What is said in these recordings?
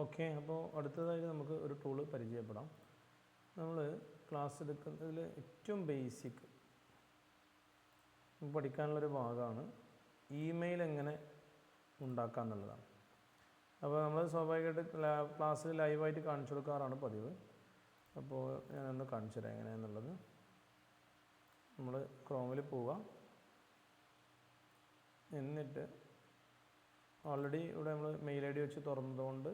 Okay, അപ്പോൾ അടുത്തതായിട്ട് നമുക്ക് ഒരു ടൂള് പരിചയപ്പെടാം. നമ്മൾ ക്ലാസ് എടുക്കുന്നതിൽ ഏറ്റവും ബേസിക് പഠിക്കാനുള്ളൊരു ഭാഗമാണ് ഇമെയിൽ എങ്ങനെ ഉണ്ടാക്കുക എന്നുള്ളതാണ്. അപ്പോൾ നമ്മൾ സ്വാഭാവികമായിട്ട് ക്ലാസ്സിൽ ലൈവായിട്ട് കാണിച്ചു കൊടുക്കാറാണ് പതിവ്. അപ്പോൾ ഞാനൊന്ന് കാണിച്ചു തരാം എങ്ങനെയാണെന്നുള്ളത്. നമ്മൾ ക്രോമിൽ പോവുക, എന്നിട്ട് ഓൾറെഡി ഇവിടെ നമ്മൾ മെയിൽ ഐ ഡി വെച്ച് തുറന്നതുകൊണ്ട്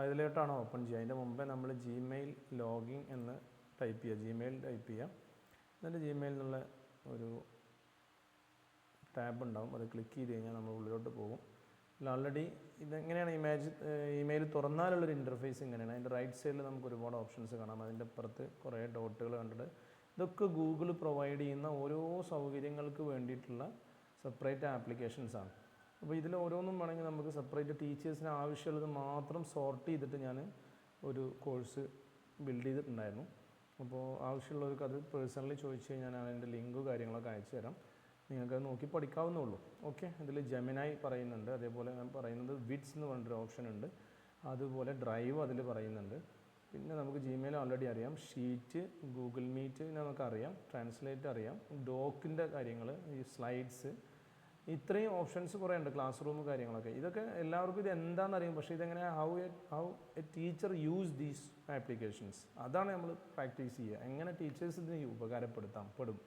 ഇതിലോട്ടാണ് ഓപ്പൺ ചെയ്യുക. അതിൻ്റെ മുമ്പേ നമ്മൾ ജിമെയിൽ ലോഗിൻ എന്ന് ടൈപ്പ് ചെയ്യുക, ജിമെയിൽ ടൈപ്പ് ചെയ്യുക. എന്നിട്ട് ജിമെയിൽ എന്നുള്ള ഒരു ടാബ് ഉണ്ടാവും, അത് ക്ലിക്ക് ചെയ്ത് കഴിഞ്ഞാൽ നമ്മൾ ഉള്ളിലോട്ട് പോകും. ഓൾറെഡി ഇതെങ്ങനെയാണ് ഇമെയിൽ തുറന്നാലുള്ളൊരു ഇൻ്റർഫേസ് ഇങ്ങനെയാണ്. അതിൻ്റെ റൈറ്റ് സൈഡിൽ നമുക്ക് ഒരുപാട് ഓപ്ഷൻസ് കാണാം. അതിൻ്റെ അപ്പുറത്ത് കുറേ ഡോട്ടുകൾ കണ്ടിട്ട് ഇതൊക്കെ ഗൂഗിൾ പ്രൊവൈഡ് ചെയ്യുന്ന ഓരോ സൗകര്യങ്ങൾക്ക് വേണ്ടിയിട്ടുള്ള സെപ്പറേറ്റ് ആപ്ലിക്കേഷൻസാണ്. അപ്പോൾ ഇതിൽ ഓരോന്നും വേണമെങ്കിൽ നമുക്ക് സെപ്പറേറ്റ് ടീച്ചേഴ്സിന് ആവശ്യമുള്ളത് മാത്രം സോർട്ട് ചെയ്തിട്ട് ഞാൻ ഒരു കോഴ്സ് ബിൽഡ് ചെയ്തിട്ടുണ്ടായിരുന്നു. അപ്പോൾ ആവശ്യമുള്ളവർക്ക് അത് പേഴ്സണലി ചോദിച്ചു കഴിഞ്ഞാൽ ഞാൻ അതിൻ്റെ ലിങ്ക് കാര്യങ്ങളൊക്കെ അയച്ചു തരാം. നിങ്ങൾക്കത് നോക്കി പഠിക്കാവുന്നേ ഉള്ളൂ. ഓക്കെ, ഇതിൽ ജെമിനായി പറയുന്നുണ്ട്, അതേപോലെ ഞാൻ പറയുന്നത് വിഡ്സ് എന്ന് പറഞ്ഞൊരു ഓപ്ഷൻ ഉണ്ട്, അതുപോലെ ഡ്രൈവ് അതിൽ പറയുന്നുണ്ട്. പിന്നെ നമുക്ക് ജിമെയിൽ ഓൾറെഡി അറിയാം, ഷീറ്റ്, ഗൂഗിൾ മീറ്റ് നമുക്കറിയാം, ട്രാൻസ്ലേറ്റ് അറിയാം, ഡോക്കിൻ്റെ കാര്യങ്ങൾ, ഈ സ്ലൈഡ്സ്, ഇത്രയും ഓപ്ഷൻസ് കുറേ ഉണ്ട്, ക്ലാസ് റൂം കാര്യങ്ങളൊക്കെ. ഇതൊക്കെ എല്ലാവർക്കും ഇത് എന്താണെന്ന് അറിയും, പക്ഷേ ഇതെങ്ങനെ how A teacher use these applications, അതാണ് നമ്മൾ പ്രാക്ടീസ് ചെയ്യുക. എങ്ങനെ ടീച്ചേഴ്സ് ഇതിന് ഉപകാരപ്പെടും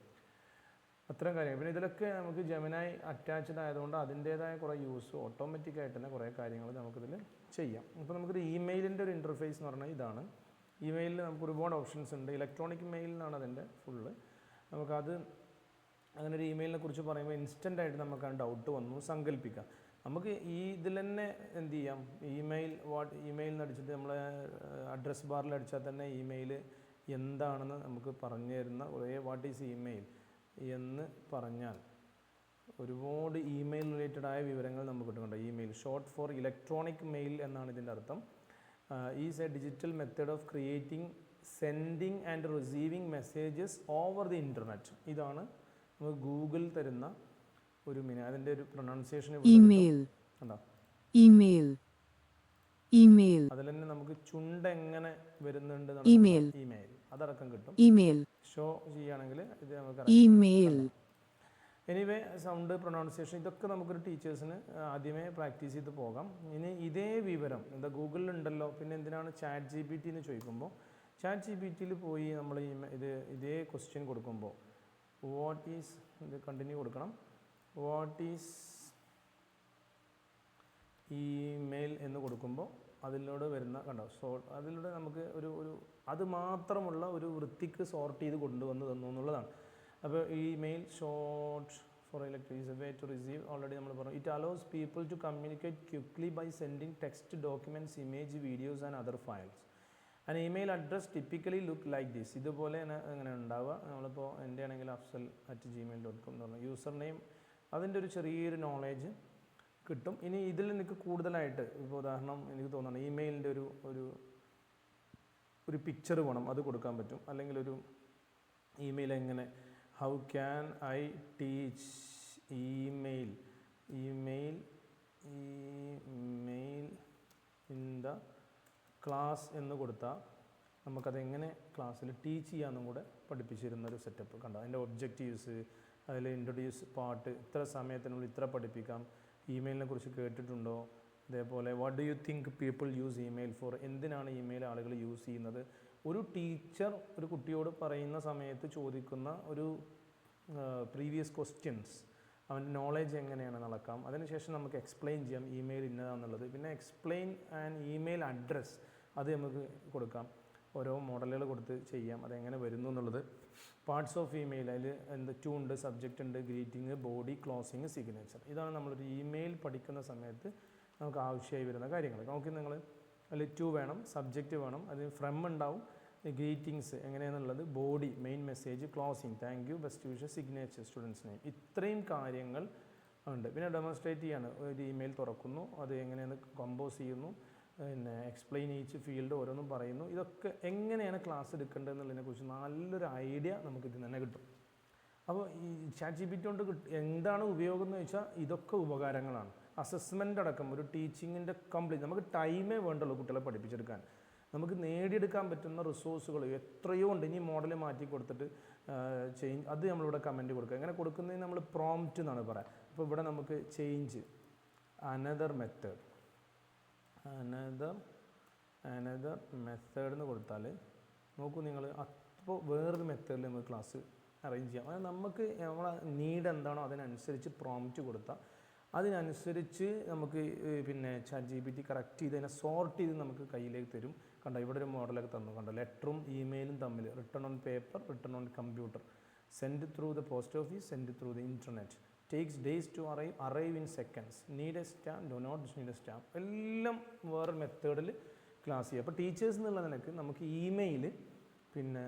അത്തരം കാര്യങ്ങൾ. പിന്നെ ഇതിലൊക്കെ നമുക്ക് ജെമിനായി അറ്റാച്ച്ഡ് ആയതുകൊണ്ട് അതിൻ്റേതായ കുറേ യൂസ് ഓട്ടോമാറ്റിക്കായിട്ട് തന്നെ കുറേ കാര്യങ്ങൾ നമുക്കിതിൽ ചെയ്യാം. അപ്പോൾ നമുക്കൊരു ഇമെയിലിൻ്റെ ഒരു ഇൻ്റർഫേസ് എന്ന് പറഞ്ഞാൽ ഇതാണ്. ഇമെയിലിൽ നമുക്ക് ഒരുപാട് ഓപ്ഷൻസ് ഉണ്ട്. ഇലക്ട്രോണിക് മെയിൽ എന്നാണ് അതിൻ്റെ ഫുള്ള്. നമുക്കത് അങ്ങനെ ഒരു ഇമെയിലിനെ കുറിച്ച് പറയുമ്പോൾ ഇൻസ്റ്റൻ്റായിട്ട് നമുക്ക് ആ ഡൗട്ട് വന്നു സങ്കല്പിക്കാം. നമുക്ക് ഈ ഇതിൽ തന്നെ എന്ത് ചെയ്യാം, ഇമെയിൽ അടിച്ചിട്ട് നമ്മൾ അഡ്രസ് ബാറിൽ അടിച്ചാൽ തന്നെ ഇമെയിൽ എന്താണെന്ന് നമുക്ക് പറഞ്ഞു തരുന്ന കുറേ വാട്ട് ഈസ് ഇമെയിൽ എന്ന് പറഞ്ഞാൽ ഒരുപാട് ഇമെയിൽ റിലേറ്റഡ് ആയ വിവരങ്ങൾ നമുക്ക് കിട്ടുന്നുണ്ട്. Email short for electronic mail എന്നാണ് ഇതിൻ്റെ അർത്ഥം. Is a digital method of creating, sending and receiving messages over the internet. ഇതാണ് നമുക്ക് ഗൂഗിൾ തരുന്ന ഒരു അതിൻ്റെ ഒരു പ്രൊനൗൺസിയേഷൻ അതിൽ തന്നെ നമുക്ക് ചുണ്ടെങ്ങനെ വരുന്നുണ്ട് ഇമെയിൽ അതടക്കം കിട്ടും. ഷോ ചെയ്യുകയാണെങ്കിൽ ഇത് നമുക്ക് എനിവേ സൗണ്ട്, പ്രൊനൗൺസിയേഷൻ, ഇതൊക്കെ നമുക്കൊരു ടീച്ചേഴ്സിന് ആദ്യമേ പ്രാക്ടീസ് ചെയ്ത് പോകാം. ഇനി ഇതേ വിവരം ഗൂഗിളിലുണ്ടല്ലോ, പിന്നെ എന്തിനാണ് ചാറ്റ് GPT എന്ന് ചോദിക്കുമ്പോൾ ചാറ്റ് GPTയിൽ പോയി നമ്മൾ ഇതേ ക്വസ്റ്റ്യൻ കൊടുക്കുമ്പോൾ വാട്ട് ഈസ്, ഇത് കണ്ടിന്യൂ കൊടുക്കണം, വാട്ട് ഈസ് ഇമെയിൽ എന്ന് കൊടുക്കുമ്പോൾ അതിലൂടെ വരുന്ന കണ്ടോ അതിലൂടെ നമുക്ക് ഒരു അത് മാത്രമുള്ള ഒരു വൃത്തിക്ക് സോർട്ട് ചെയ്ത് കൊണ്ടുവന്ന് തന്നു എന്നുള്ളതാണ്. അപ്പോൾ email short for electric way to receive, already നമ്മൾ പറഞ്ഞു. It allows people to communicate quickly by sending text, documents, image, videos and other files. And email address typically look like this. ഇതുപോലെ തന്നെ അങ്ങനെ ഉണ്ടാവുക. നമ്മളിപ്പോൾ എൻ്റെ ആണെങ്കിൽ afzal@gmail.com എന്ന് പറഞ്ഞു യൂസർ നെയിം, അതിൻ്റെ ഒരു ചെറിയൊരു നോളേജ് കിട്ടും. ഇനി ഇതിൽ എനിക്ക് കൂടുതലായിട്ട് ഇപ്പോൾ ഉദാഹരണം എനിക്ക് തോന്നുന്നു ഇമെയിലിൻ്റെ ഒരു പിക്ചർ വേണം, അത് കൊടുക്കാൻ പറ്റും. അല്ലെങ്കിൽ ഒരു ഇമെയിൽ എങ്ങനെ, how can I teach email in the class എന്ന് കൊടുത്താൽ നമുക്കതെങ്ങനെ ക്ലാസ്സിൽ ടീച്ച് ചെയ്യാമെന്നും കൂടെ പഠിപ്പിച്ചിരുന്നൊരു സെറ്റപ്പ് കണ്ടോ. അതിൻ്റെ ഒബ്ജക്റ്റീവ്സ്, അതിൽ ഇൻട്രൊഡ്യൂസ് പാർട്ട്, ഇത്ര സമയത്തിനുള്ളിൽ ഇത്ര പഠിപ്പിക്കാം, ഇമെയിലിനെ കുറിച്ച് കേട്ടിട്ടുണ്ടോ, അതേപോലെ what do you think people use email for, എന്തിനാണ് ഇമെയിൽ ആളുകൾ യൂസ് ചെയ്യുന്നത്. ഒരു ടീച്ചർ ഒരു കുട്ടിയോട് പറയുന്ന സമയത്ത് ചോദിക്കുന്ന ഒരു പ്രീവിയസ് ക്വസ്റ്റ്യൻസ്, അവൻ്റെ നോളേജ് എങ്ങനെയാണ് നടക്കാം. അതിനുശേഷം നമുക്ക് എക്സ്പ്ലെയിൻ ചെയ്യാം ഇമെയിൽ ഇന്നതാണെന്നുള്ളത്. പിന്നെ എക്സ്പ്ലെയിൻ ആൻഡ് ഇമെയിൽ അഡ്രസ്സ് അത് നമുക്ക് കൊടുക്കാം, ഓരോ മോഡലുകൾ കൊടുത്ത് ചെയ്യാം, അതെങ്ങനെ വരുന്നു എന്നുള്ളത്. പാർട്സ് ഓഫ് ഇമെയിൽ, അതിൽ ടു ഉണ്ട്, സബ്ജക്റ്റ് ഉണ്ട്, ഗ്രീറ്റിംഗ്, ബോഡി, ക്ലോസിങ്, സിഗ്നേച്ചർ. ഇതാണ് നമ്മളൊരു ഇമെയിൽ പഠിക്കുന്ന സമയത്ത് നമുക്ക് ആവശ്യമായി വരുന്ന കാര്യങ്ങൾ. നോക്കി നിങ്ങൾ അതിൽ ടു വേണം, സബ്ജക്റ്റ് വേണം, അതിന് ഫ്രം ഉണ്ടാവും, ഗ്രീറ്റിങ്സ് എങ്ങനെയാണെന്നുള്ളത്, body main message, closing thank you, best wishes, signature, students name, ഇത്രയും കാര്യങ്ങൾ ഉണ്ട്. പിന്നെ ഡെമോൺസ്ട്രേറ്റ് ചെയ്യാണ്, ഒരു ഇമെയിൽ തുറക്കുന്നു, അത് എങ്ങനെയാണ് കമ്പോസ് ചെയ്യുന്നു, പിന്നെ എക്സ്പ്ലെയിൻ ഈച്ച് ഫീൽഡ് ഓരോന്നും പറയുന്നു. ഇതൊക്കെ എങ്ങനെയാണ് ക്ലാസ് എടുക്കേണ്ടത് എന്നുള്ളതിനെക്കുറിച്ച് നല്ലൊരു ഐഡിയ നമുക്ക് ഇതിൽ തന്നെ കിട്ടും. അപ്പോൾ ഈ ചാറ്റ് GPT കൊണ്ട് എന്താണ് ഉപയോഗം എന്ന് വെച്ചാൽ ഇതൊക്കെ ഉപകാരങ്ങളാണ്. അസസ്മെൻ്റ് അടക്കം ഒരു ടീച്ചിങ്ങിൻ്റെ കംപ്ലീറ്റ് നമുക്ക് ടൈമേ വേണ്ടുള്ളൂ കുട്ടികളെ പഠിപ്പിച്ചെടുക്കാൻ. നമുക്ക് നേടിയെടുക്കാൻ പറ്റുന്ന റിസോഴ്സുകൾ എത്രയോ ഉണ്ട്. ഇനി മോഡൽ മാറ്റി കൊടുത്തിട്ട് ചേഞ്ച് അത് നമ്മളിവിടെ കമൻറ്റ് കൊടുക്കുക. എങ്ങനെ കൊടുക്കുന്നതിന് നമ്മൾ പ്രോംപ്റ്റ് എന്നാണ് പറയുക. അപ്പോൾ ഇവിടെ നമുക്ക് ചേഞ്ച് അനദർ മെത്തേഡ് എന്ന് കൊടുത്താൽ നോക്കൂ നിങ്ങൾ, അപ്പോൾ വേറൊരു മെത്തേഡിൽ നമുക്ക് ക്ലാസ് അറേഞ്ച് ചെയ്യാം. അതായത് നമുക്ക് നമ്മളെ നീഡ് എന്താണോ അതിനനുസരിച്ച് പ്രോംപ്റ്റ് കൊടുത്താൽ അതിനനുസരിച്ച് നമുക്ക് പിന്നെ ChatGPT കറക്റ്റ് ചെയ്ത് അതിനെ സോർട്ട് ചെയ്ത് നമുക്ക് കയ്യിലേക്ക് തരും. കണ്ടോ, ഇവിടെ ഒരു മോഡലൊക്കെ തന്നു. കണ്ടോ, ലെറ്ററും ഇമെയിലും തമ്മിൽ written on paper, written on computer, send through the post office, send through the internet, takes days to arrive in seconds, need a stamp, do not need a stamp, എല്ലാം വേറെ മെത്തേഡിൽ ക്ലാസ് ചെയ്യുക. അപ്പോൾ ടീച്ചേഴ്സ് എന്നുള്ള നിലക്ക് നമുക്ക് email പിന്നെ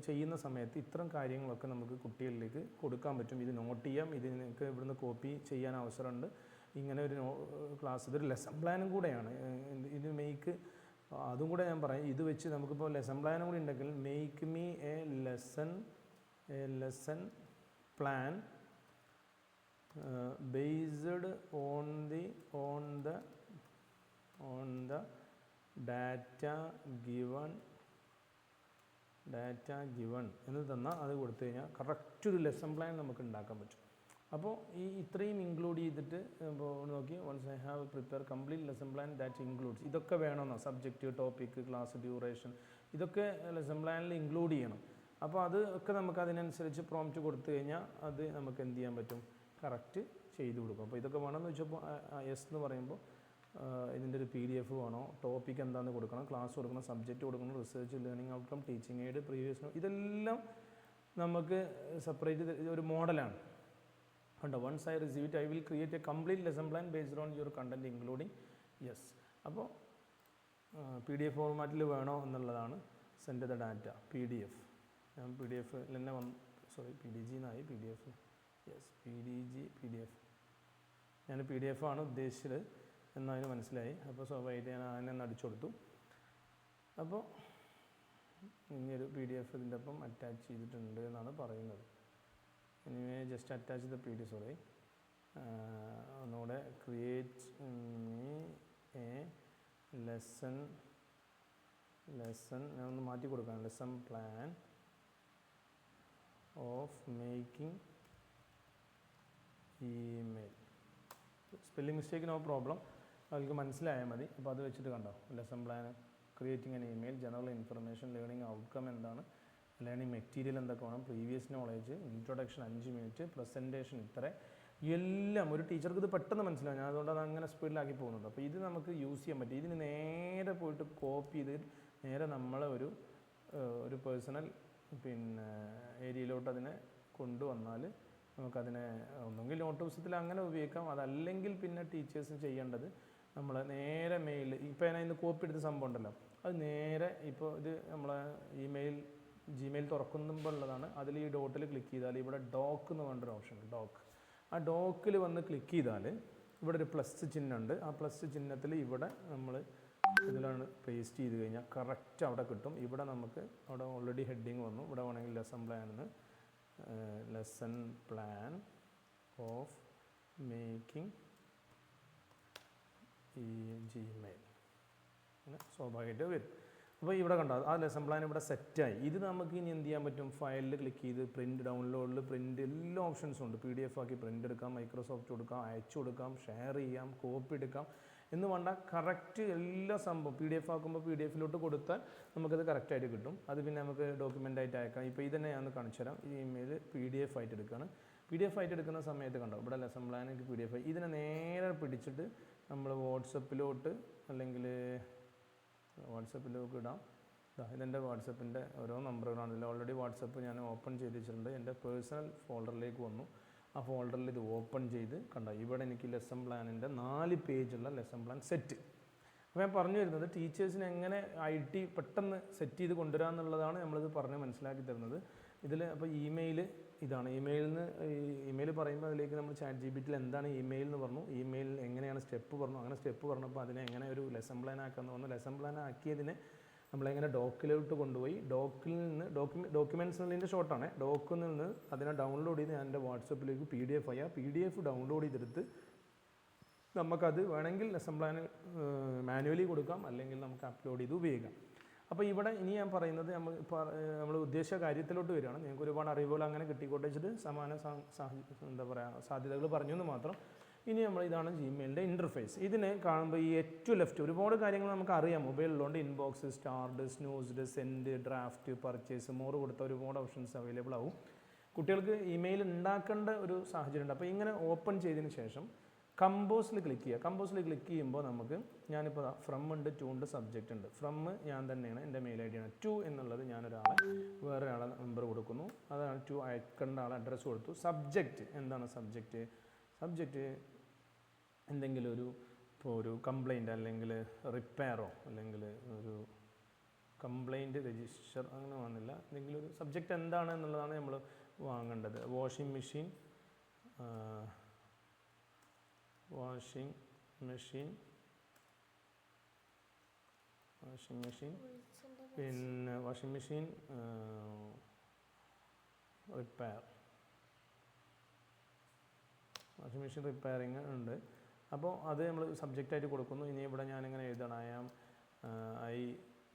ചെയ്യുന്ന സമയത്ത് ഇത്തരം കാര്യങ്ങളൊക്കെ നമുക്ക് കുട്ടികളിലേക്ക് കൊടുക്കാൻ പറ്റും. ഇത് നോട്ട് ചെയ്യാം, ഇത് നിങ്ങൾക്ക് ഇവിടുന്ന് കോപ്പി ചെയ്യാൻ അവസരമുണ്ട്. ഇങ്ങനെ ഒരു ക്ലാസ്, ഇതൊരു ലെസൺ പ്ലാനും കൂടെയാണ്. ഇത് അതും കൂടെ ഞാൻ പറയാം. ഇത് വെച്ച് നമുക്കിപ്പോൾ ലെസൺ പ്ലാനും കൂടി ഉണ്ടെങ്കിൽ make me A lesson plan based on the data given എന്ന് തന്നാൽ അത് കൊടുത്തു കഴിഞ്ഞാൽ കറക്റ്റ് ഒരു ലെസൺ പ്ലാൻ നമുക്ക് ഉണ്ടാക്കാൻ പറ്റും. അപ്പോൾ ഇത്രയും ഇൻക്ലൂഡ് ചെയ്തിട്ട് ഇപ്പോൾ നോക്കി, once I have prepare complete lesson plan that includes, ഇതൊക്കെ വേണമെന്നോ, സബ്ജക്റ്റ്, ടോപ്പിക്, ക്ലാസ് ഡ്യൂറേഷൻ, ഇതൊക്കെ ലെസൺ പ്ലാനിൽ ഇൻക്ലൂഡ് ചെയ്യണം. അപ്പോൾ അത് ഒക്കെ നമുക്ക് അതിനനുസരിച്ച് പ്രോംപ്റ്റ് കൊടുത്തു കഴിഞ്ഞാൽ അത് നമുക്ക് എന്ത് ചെയ്യാൻ പറ്റും, കറക്റ്റ് ചെയ്ത് കൊടുക്കും. അപ്പോൾ ഇതൊക്കെ വേണമെന്ന് വെച്ചപ്പോൾ യെസ് എന്ന് പറയുമ്പോൾ ഇതിൻ്റെ ഒരു PDF വേണോ, ടോപ്പിക് എന്താണെന്ന് കൊടുക്കണം, ക്ലാസ് കൊടുക്കണം, സബ്ജക്റ്റ് കൊടുക്കണം, research, learning outcome, teaching aid, previous, ഇതെല്ലാം നമുക്ക് സെപ്പറേറ്റ് ഒരു മോഡലാണ്. കണ്ടോ, once I receive it I will create a complete lesson plan based on your content including yes. അപ്പോൾ PDF ഫോർമാറ്റിൽ വേണോ എന്നുള്ളതാണ്. സെൻഡ് ദ ഡാറ്റ PDF, ഞാൻ PDF തന്നെ PDG എന്നായി, PDF യെസ്, PDF ഞാൻ PDF ആണ് ഉദ്ദേശിച്ചത് എന്നതിന് മനസ്സിലായി. അപ്പോൾ സ്വാഭാവികമായിട്ട് ഞാൻ അതിനെ അടിച്ചു കൊടുത്തു. അപ്പോൾ ഇനിയൊരു PDF ഇതിൻ്റെ ഒപ്പം അറ്റാച്ച് ചെയ്തിട്ടുണ്ട് എന്നാണ് പറയുന്നത്. Anyway just attach the PDF, ഒന്നുകൂടെ ക്രിയേറ്റ് എ ലെസൺ ഞാൻ ഒന്ന് മാറ്റി കൊടുക്കാം, lesson plan of making email. Spelling mistake no problem, അവർക്ക് മനസ്സിലായാൽ മതി. അപ്പോൾ അത് വെച്ചിട്ട് കണ്ടോ, lesson plan, creating an email, general information, learning outcome എന്താണ്, ലേണിംഗ് മെറ്റീരിയൽ എന്തൊക്കെ വേണം, previous knowledge, introduction 5 minute, presentation ഇത്ര, എല്ലാം ഒരു ടീച്ചർക്ക് ഇത് പെട്ടെന്ന് മനസ്സിലാവും. ഞാൻ അതുകൊണ്ട് അത് അങ്ങനെ സ്പീഡിലാക്കി പോകുന്നുണ്ട്. അപ്പോൾ ഇത് നമുക്ക് യൂസ് ചെയ്യാൻ പറ്റും. ഇതിന് നേരെ പോയിട്ട് കോപ്പി ചെയ്ത് നേരെ നമ്മളെ ഒരു പേഴ്സണൽ പിന്നെ ഏരിയയിലോട്ട് അതിനെ കൊണ്ടുവന്നാൽ നമുക്കതിനെ ഒന്നുകിൽ നോട്ട് പുസ്തകത്തിൽ അങ്ങനെ ഉപയോഗിക്കാം. അതല്ലെങ്കിൽ പിന്നെ ടീച്ചേഴ്സ് ചെയ്യേണ്ടത് നമ്മൾ നേരെ മെയിൽ, ഇപ്പോൾ ഞാൻ ഇന്ന് കോപ്പി എടുത്ത സംഭവം ഉണ്ടല്ലോ, അത് നേരെ ഇപ്പോൾ ഇത് നമ്മളെ Gmail തുറക്കുമ്പോൾ ഉള്ളതാണ്. അതിൽ ഈ ഡോട്ടിൽ ക്ലിക്ക് ചെയ്താൽ ഇവിടെ ഡോക്ക് എന്ന് പറഞ്ഞൊരു ഓപ്ഷൻ ഉണ്ട്, ഡോക്ക്. ആ ഡോക്കിൽ വന്ന് ക്ലിക്ക് ചെയ്താൽ ഇവിടെ ഒരു പ്ലസ് ചിഹ്നമുണ്ട്. ആ പ്ലസ് ചിഹ്നത്തിൽ ഇവിടെ നമ്മൾ ഇതിലാണ് പേസ്റ്റ് ചെയ്ത് കഴിഞ്ഞാൽ കറക്റ്റ് അവിടെ കിട്ടും. ഇവിടെ നമുക്ക് അവിടെ ഓൾറെഡി ഹെഡിങ് വന്നു. ഇവിടെ വേണമെങ്കിൽ lesson plan of making Gmail അങ്ങനെ സ്വാഭാവികമായിട്ട് വരും. അപ്പോൾ ഇവിടെ കണ്ടോ, ആ ലെസൺ പ്ലാൻ ഇവിടെ സെറ്റായി. ഇത് നമുക്ക് ഇനി എന്ത് ചെയ്യാൻ പറ്റും, ഫയലിൽ ക്ലിക്ക് ചെയ്ത് പ്രിൻറ്റ്, ഡൗൺലോഡിൽ പ്രിൻറ്റ്, എല്ലാ ഓപ്ഷൻസും ഉണ്ട്. PDF ആക്കി പ്രിൻ്റ് എടുക്കാം, മൈക്രോസോഫ്റ്റ് കൊടുക്കാം, അയച്ചു കൊടുക്കാം, ഷെയർ ചെയ്യാം, കോപ്പി എടുക്കാം എന്ന് വേണ്ട, കറക്റ്റ് എല്ലാ സംഭവം PDF ആക്കുമ്പോൾ PDF-ലോട്ട് കൊടുത്താൽ നമുക്കത് കറക്റ്റായിട്ട് കിട്ടും. അത് പിന്നെ നമുക്ക് ഡോക്യുമെൻ്റായിട്ട് അയക്കാം. ഇപ്പോൾ ഇതന്നെ ഞാൻ കാണിച്ചു തരാം. ഈ ഇമെയിൽ PDF ആയിട്ട് എടുക്കുകയാണ്. PDF ആയിട്ട് എടുക്കുന്ന സമയത്ത് കണ്ടോ, ഇവിടെ ലെസൺ പ്ലാനൊക്കെ PDF ആയി. ഇതിനെ നേരെ പിടിച്ചിട്ട് നമ്മൾ വാട്സപ്പിലോട്ട് അല്ലെങ്കിൽ വാട്സപ്പിലേക്ക് ഇടാം. ഇതെൻ്റെ വാട്സപ്പിൻ്റെ ഓരോ നമ്പറുകളാണല്ലോ. ഓൾറെഡി വാട്സപ്പ് ഞാൻ ഓപ്പൺ ചെയ്ത് വെച്ചിട്ടുണ്ട്. എൻ്റെ പേഴ്സണൽ ഫോൾഡറിലേക്ക് വന്നു. ആ ഫോൾഡറിൽ ഇത് ഓപ്പൺ ചെയ്ത് കണ്ടോ, ഇവിടെ എനിക്ക് ലെസൺ പ്ലാനിൻ്റെ 4 പേജുള്ള ലെസൺ പ്ലാൻ സെറ്റ്. അപ്പോൾ ഞാൻ പറഞ്ഞു വരുന്നത് ടീച്ചേഴ്സിന് എങ്ങനെ IT പെട്ടെന്ന് സെറ്റ് ചെയ്ത് കൊണ്ടുവരാമെന്നുള്ളതാണ് നമ്മളിത് പറഞ്ഞ് മനസ്സിലാക്കി തരുന്നത്. ഇതിൽ അപ്പോൾ ഇമെയിൽ ഇതാണ്. ഇമെയിൽ പറയുമ്പോൾ അതിലേക്ക് നമ്മൾ ChatGPT-യിൽ എന്താണ് ഇമെയിൽ എന്ന് പറഞ്ഞു, ഇമെയിൽ എങ്ങനെയാണ് സ്റ്റെപ്പ് പറഞ്ഞു. അങ്ങനെ സ്റ്റെപ്പ് പറഞ്ഞപ്പോൾ അതിനെ എങ്ങനെ ഒരു ലെസൺ പ്ലാൻ ആക്കാമെന്ന് പറഞ്ഞു. ലെസൺ പ്ലാൻ ആക്കിയതിനെ നമ്മളെങ്ങനെ ഡോക്കിലോട്ട് കൊണ്ടുപോയി, ഡോക്കിൽ നിന്ന് ഡോക്യുമെൻറ്റ്സിൻ്റെ ഷോർട്ടാണ്, ഡോക്കിൽ നിന്ന് അതിനെ ഡൗൺലോഡ് ചെയ്ത് ഞാൻ എൻ്റെ വാട്സപ്പിലേക്ക് PDF ആയി. ആ PDF ഡൗൺലോഡ് ചെയ്തെടുത്ത് നമുക്കത് വേണമെങ്കിൽ ലെസൺ പ്ലാൻ മാനുവലി കൊടുക്കാം, അല്ലെങ്കിൽ നമുക്ക് അപ്ലോഡ് ചെയ്ത് ഉപയോഗിക്കാം. അപ്പോൾ ഇവിടെ ഇനി ഞാൻ പറയുന്നത് നമ്മൾ ഉദ്ദേശിച്ച കാര്യത്തിലോട്ട് വരികയാണ്. നിങ്ങൾക്ക് ഒരുപാട് അറിവുകൾ അങ്ങനെ കിട്ടിക്കോട്ടെ വെച്ചിട്ട് സമാന എന്താ പറയുക സാധ്യതകൾ പറഞ്ഞു എന്ന് മാത്രം. ഇനി ഇതാണ് ജിമെയിലിൻ്റെ ഇൻ്റർഫേസ്. ഇതിനെ കാണുമ്പോൾ ഈ ഏറ്റവും ലെഫ്റ്റ് ഒരുപാട് കാര്യങ്ങൾ നമുക്ക് അറിയാം മൊബൈലിലുണ്ട്. Inbox, starred, snoozed, send, draft, purchase, more കൊടുത്ത ഒരുപാട് ഓപ്ഷൻസ് അവൈലബിൾ ആവും. കുട്ടികൾക്ക് ഇമെയിൽ ഉണ്ടാക്കേണ്ട ഒരു സാഹചര്യം ഉണ്ട്. അപ്പോൾ ഇങ്ങനെ ഓപ്പൺ ചെയ്തതിന് ശേഷം കമ്പോസിൽ ക്ലിക്ക് ചെയ്യുക. കമ്പോസിൽ ക്ലിക്ക് ചെയ്യുമ്പോൾ നമുക്ക് ഞാനിപ്പോൾ ഫ്രം ഉണ്ട്, ടു ഉണ്ട്, സബ്ജക്റ്റ് ഉണ്ട്. ഫ്രം ഞാൻ തന്നെയാണ്, എൻ്റെ മെയിൽ ഐ ഡിയാണ്. ടു എന്നുള്ളത് ഞാനൊരാളെ വേറെ ആളെ നമ്പർ കൊടുക്കുന്നു, അതാണ് ടു അയക്കേണ്ട ആളെ അഡ്രസ്സ് കൊടുത്തു. സബ്ജക്റ്റ് എന്താണ് സബ്ജക്റ്റ്? സബ്ജക്റ്റ് എന്തെങ്കിലും ഇപ്പോൾ ഒരു കംപ്ലൈൻറ്റ് അല്ലെങ്കിൽ റിപ്പയറോ അല്ലെങ്കിൽ ഒരു കംപ്ലൈൻറ്റ് രജിസ്റ്റർ അങ്ങനെ വന്നില്ല, എന്തെങ്കിലും ഒരു സബ്ജക്റ്റ് എന്താണ് എന്നുള്ളതാണ് നമ്മൾ വാങ്ങേണ്ടത്. വാഷിംഗ് മെഷീൻ പിന്നെ വാഷിംഗ് മെഷീൻ റിപ്പയറിങ് ഉണ്ട്. അപ്പോൾ അത് നമ്മൾ സബ്ജക്റ്റായിട്ട് കൊടുക്കുന്നു. ഇനി ഇവിടെ ഞാനിങ്ങനെ എഴുതണം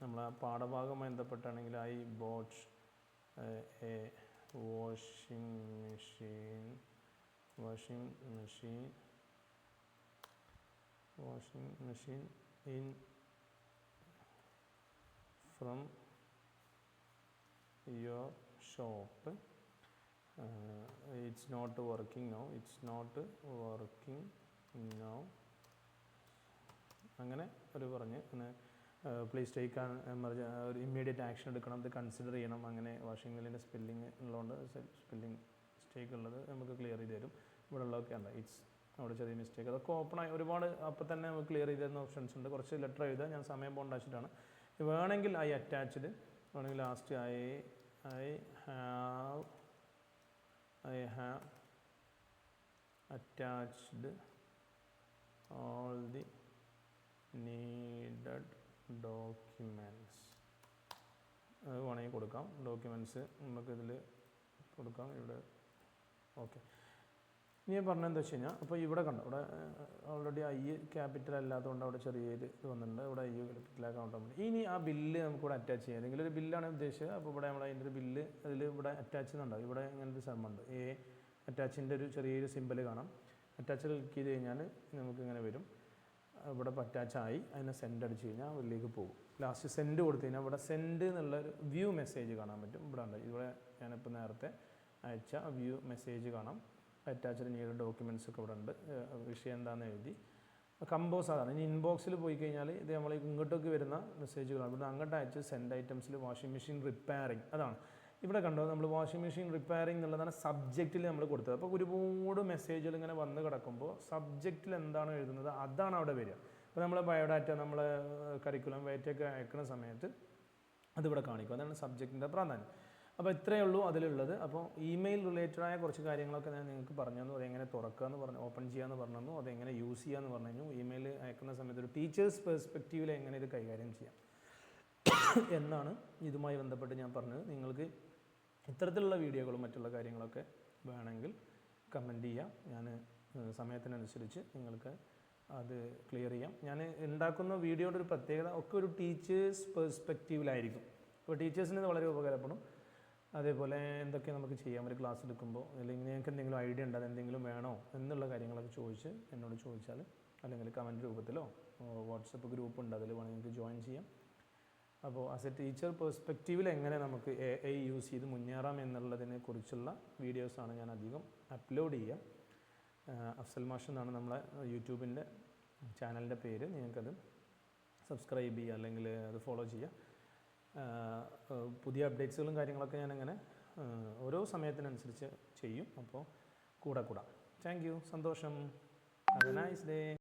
നമ്മളെ പാഠഭാഗവുമായി ബന്ധപ്പെട്ടാണെങ്കിൽ I bought a washing machine from your shop. It's not working now. അങ്ങനെ പറഞ്ഞ് പ്ലീസ് ടേക്ക് ഒരു ഇമ്മീഡിയറ്റ് ആക്ഷൻ എടുക്കണം, ഇത് കൺസിഡർ ചെയ്യണം. അങ്ങനെ വാഷിംഗ് മെഷീനിൻ്റെ സ്പെല്ലിങ് ഉള്ളതുകൊണ്ട് സ്പെല്ലിങ് മിസ്റ്റേക്ക് ഉള്ളത് നമുക്ക് ക്ലിയർ ചെയ്ത് തരും. ഇവിടെ ഉള്ളതൊക്കെ ഉണ്ട്. അവിടെ ചെറിയ മിസ്റ്റേക്ക് അതൊക്കെ ഓപ്പണായി ഒരുപാട് അപ്പോൾ തന്നെ നമുക്ക് ക്ലിയർ ചെയ്ത് തരുന്ന ഓപ്ഷൻസ് ഉണ്ട്. കുറച്ച് ലെറ്റർ എഴുതുക, ഞാൻ സമയം പോകേണ്ട വെച്ചിട്ടാണ്. വേണമെങ്കിൽ അറ്റാച്ച്ഡ് വേണമെങ്കിൽ last I have attached all the needed documents. അത് വേണമെങ്കിൽ കൊടുക്കാം. ഡോക്യുമെൻറ്റ്സ് നമുക്കിതിൽ കൊടുക്കാം. ഇവിടെ ഓക്കെ. ഇനി ഞാൻ പറഞ്ഞതെന്താ വെച്ച് കഴിഞ്ഞാൽ, അപ്പോൾ ഇവിടെ കണ്ടോ, ഇവിടെ ഓൾറെഡി ക്യാപിറ്റൽ അല്ലാത്തതുകൊണ്ട് അവിടെ ചെറിയൊരു ഇത് വന്നിട്ടുണ്ട്. ഇവിടെ ക്യാപിറ്റലാക്കാൻ വേണ്ടി ഇനി ആ ബില്ല് നമുക്കിവിടെ അറ്റാച്ച് ചെയ്യാം. ഏതെങ്കിലും ഒരു ബില്ലാണ് ഉദ്ദേശിച്ചത്. അപ്പോൾ ഇവിടെ നമ്മൾ അതിൻ്റെ ഒരു ബില്ല് അതിൽ ഇവിടെ അറ്റാച്ച് ചെയ്യുന്നുണ്ടാവും. ഇവിടെ ഇങ്ങനത്തെ സെമ്മുണ്ട്. അറ്റാച്ചിൻ്റെ ഒരു ചെറിയൊരു സിമ്പിൾ കാണാം. അറ്റാച്ച് ക്ലിക്ക് ചെയ്ത് കഴിഞ്ഞാൽ നമുക്കിങ്ങനെ വരും. ഇവിടെ അറ്റാച്ചായി അതിനെ സെൻഡ് അടിച്ച് കഴിഞ്ഞാൽ അതിലേക്ക് പോകും. ലാസ്റ്റ് സെൻഡ് കൊടുത്തു കഴിഞ്ഞാൽ ഇവിടെ സെൻഡ് എന്നുള്ളൊരു വ്യൂ മെസ്സേജ് കാണാൻ പറ്റും. ഇവിടെ ഉണ്ട്. ഇവിടെ ഞാനിപ്പോൾ നേരത്തെ അയച്ച വ്യൂ മെസ്സേജ് കാണാം. അറ്റാച്ച്ഡ് നീഡ് ഡോക്യുമെൻറ്റ്സ് ഒക്കെ ഇവിടെ ഉണ്ട്. വിഷയം എന്താണെന്ന് എഴുതി കമ്പോസ് അതാണ്. ഇനി ഇൻബോക്സിൽ പോയി കഴിഞ്ഞാൽ ഇത് നമ്മൾ ഇങ്ങോട്ടേക്ക് വരുന്ന മെസ്സേജുകളാണ്. ഇവിടെ അങ്ങോട്ട് അയച്ച് സെൻഡ് ഐറ്റംസിൽ വാഷിംഗ് മെഷീൻ റിപ്പയറിങ് അതാണ്. ഇവിടെ കണ്ടോ, നമ്മൾ വാഷിംഗ് മെഷീൻ റിപ്പയറിങ് എന്നുള്ളതാണ് സബ്ജക്റ്റിൽ നമ്മൾ കൊടുത്തത്. അപ്പോൾ ഒരുപാട് മെസ്സേജുകൾ ഇങ്ങനെ വന്ന് കിടക്കുമ്പോൾ സബ്ജക്റ്റിൽ എന്താണ് എഴുതുന്നത് അതാണ് അവിടെ വരിക. അപ്പോൾ നമ്മൾ ബയോഡാറ്റ, നമ്മൾ കരിക്കുലം വെയിറ്റൊക്കെ അയക്കുന്ന സമയത്ത് അതിവിടെ കാണിക്കും. അതാണ് സബ്ജക്റ്റിൻ്റെ പ്രാധാന്യം. അപ്പോൾ ഇത്രയേ ഉള്ളൂ അതിലുള്ളത്. അപ്പോൾ ഇമെയിൽ റിലേറ്റഡായ കുറച്ച് കാര്യങ്ങളൊക്കെ ഞാൻ നിങ്ങൾക്ക് പറഞ്ഞു തന്നു. അതെങ്ങനെ തുറക്കുക എന്ന് പറഞ്ഞു, ഓപ്പൺ ചെയ്യാമെന്ന് പറഞ്ഞു തന്നു, അതെങ്ങനെ യൂസ് ചെയ്യാമെന്ന് പറഞ്ഞു കഴിഞ്ഞു. ഇമെയിൽ അയക്കുന്ന സമയത്ത് ഒരു ടീച്ചേഴ്സ് പെർസ്പെക്റ്റീവിൽ എങ്ങനെ ഇത് കൈകാര്യം ചെയ്യാം എന്നാണ് ഇതുമായി ബന്ധപ്പെട്ട് ഞാൻ പറഞ്ഞത്. നിങ്ങൾക്ക് ഇത്തരത്തിലുള്ള വീഡിയോകളും മറ്റുള്ള കാര്യങ്ങളൊക്കെ വേണമെങ്കിൽ കമൻറ്റ് ചെയ്യാം. ഞാൻ സമയത്തിനനുസരിച്ച് നിങ്ങൾക്ക് അത് ക്ലിയർ ചെയ്യാം. ഞാൻ ഉണ്ടാക്കുന്ന വീഡിയോയുടെ ഒരു പ്രത്യേകത ഒക്കെ ഒരു ടീച്ചേഴ്സ് പെർസ്പെക്റ്റീവിലായിരിക്കും. അപ്പോൾ ടീച്ചേഴ്സിന് ഇത് വളരെ ഉപകാരപ്പെടും. അതേപോലെ എന്തൊക്കെ നമുക്ക് ചെയ്യാം ഒരു ക്ലാസ് എടുക്കുമ്പോൾ, അല്ലെങ്കിൽ നിങ്ങൾക്ക് എന്തെങ്കിലും ഐഡിയ ഉണ്ട്, അതെന്തെങ്കിലും വേണോ എന്നുള്ള കാര്യങ്ങളൊക്കെ എന്നോട് ചോദിച്ചാൽ, അല്ലെങ്കിൽ കമൻറ്റ് രൂപത്തിലോ വാട്സപ്പ് ഗ്രൂപ്പ് ഉണ്ട്, അതിൽ വേണമെങ്കിൽ നിങ്ങൾക്ക് ജോയിൻ ചെയ്യാം. അപ്പോൾ ആസ് എ ടീച്ചർ പെർസ്പെക്റ്റീവിൽ എങ്ങനെ നമുക്ക് AI യൂസ് ചെയ്ത് മുന്നേറാം എന്നുള്ളതിനെ കുറിച്ചുള്ള വീഡിയോസാണ് ഞാൻ അധികം അപ്ലോഡ് ചെയ്യുക. അഫ്സൽ മാഷ് എന്നാണ് നമ്മളെ യൂട്യൂബിൻ്റെ ചാനലിൻ്റെ പേര്. നിങ്ങൾക്കത് സബ്സ്ക്രൈബ് ചെയ്യുക, അല്ലെങ്കിൽ അത് ഫോളോ ചെയ്യുക. പുതിയ അപ്ഡേറ്റ്സുകളും കാര്യങ്ങളൊക്കെ ഞാനങ്ങനെ ഓരോ സമയത്തിനനുസരിച്ച് ചെയ്യും. അപ്പോൾ കൂടാം. Thank you. സന്തോഷം. Have a nice day.